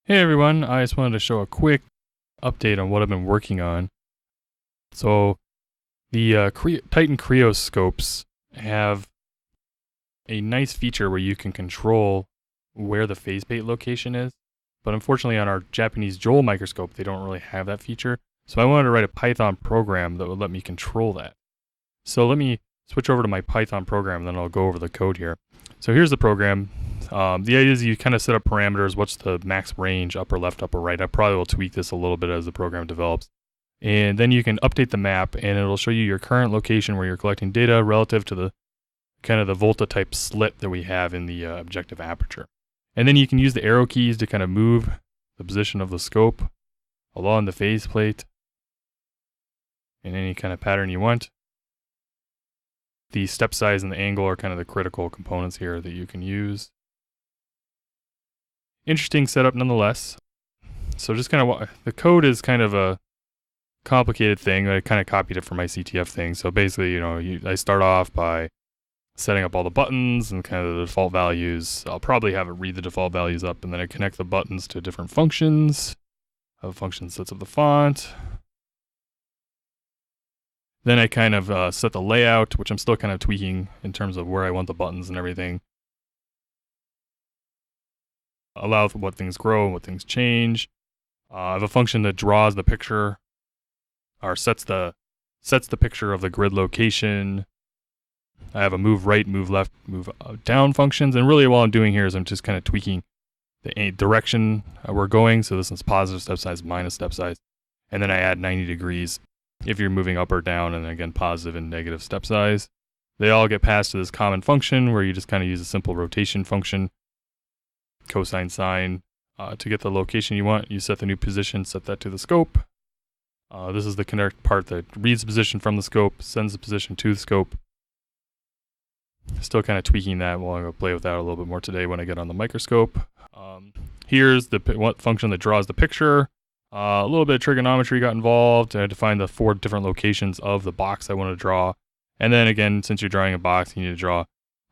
Hey everyone, I just wanted to show a quick update on what I've been working on. So the Titan cryoscopes have a nice feature where you can control where the faceplate location is, but unfortunately on our Japanese JEOL microscope they don't really have that feature. So I wanted to write a Python program that would let me control that. So let me switch over to my Python program and then I'll go over the code here. So here's the program. The idea is you kind of set up parameters. What's the max range, upper left, upper right? I probably will tweak this a little bit as the program develops. And then you can update the map and it'll show you your current location where you're collecting data relative to the kind of the Volta type slit that we have in the objective aperture. And then you can use the arrow keys to kind of move the position of the scope along the faceplate in any kind of pattern you want. The step size and the angle are kind of the critical components here that you can use. Interesting setup nonetheless. So just kind of, the code is kind of a complicated thing. I kind of copied it from my CTF thing. So basically, I start off by setting up all the buttons and kind of the default values. I'll probably have it read the default values up, and then I connect the buttons to different functions. I have function sets up the font. Then I kind of set the layout, which I'm still kind of tweaking in terms of where I want the buttons and everything. Allow for what things grow and what things change. I have a function that draws the picture, or sets the picture of the grid location. I have a move right, move left, move down functions, and really what I'm doing here is I'm just kind of tweaking the direction we're going. So this is positive step size, minus step size, and then I add 90 degrees if you're moving up or down, and then again positive and negative step size. They all get passed to this common function where you just kind of use a simple rotation function. Cosine sine to get the location you want. You set the new position, set that to the scope. This is the connect part that reads the position from the scope, sends the position to the scope. Still kind of tweaking that. Well, I'm going to play with that a little bit more today when I get on the microscope. Here's the function that draws the picture. A little bit of trigonometry got involved. I had to find the 4 different locations of the box I want to draw. And then again, since you're drawing a box, you need to draw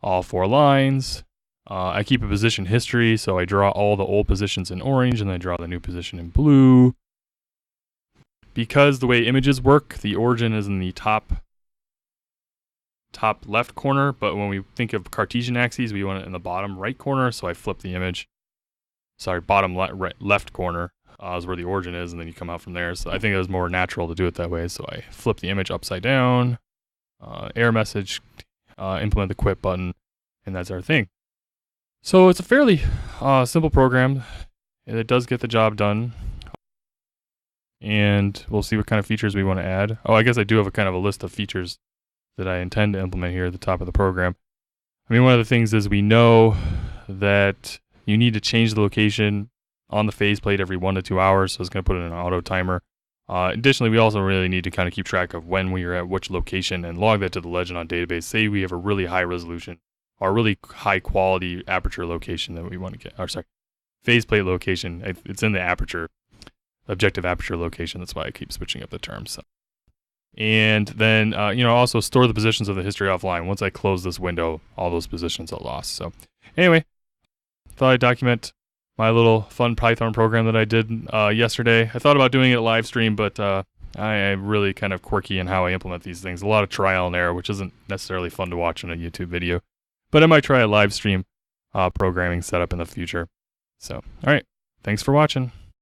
all 4 lines. I keep a position history, so I draw all the old positions in orange and then I draw the new position in blue. Because the way images work, the origin is in the top left corner, but when we think of Cartesian axes, we want it in the bottom right corner, so I flip the image. Sorry, bottom left corner is where the origin is, and then you come out from there. So I think it was more natural to do it that way, so I flip the image upside down, error message, implement the quit button, and that's our thing. So it's a fairly simple program. It does get the job done. And we'll see what kind of features we want to add. Oh, I guess I do have a kind of a list of features that I intend to implement here at the top of the program. I mean, one of the things is we know that you need to change the location on the faceplate every 1 to 2 hours, so it's going to put it in an auto timer. Additionally, we also really need to kind of keep track of when we are at which location and log that to the legend on database. Say we have a really high resolution or really high quality aperture location that we want to get, or sorry, faceplate location. It's in the aperture, objective aperture location. That's why I keep switching up the terms. So. And then, also store the positions of the history offline. Once I close this window, all those positions are lost. So anyway, thought I'd document my little fun Python program that I did yesterday. I thought about doing it live stream, but I am really kind of quirky in how I implement these things. A lot of trial and error, which isn't necessarily fun to watch in a YouTube video. But I might try a live stream programming setup in the future. So, all right. Thanks for watching.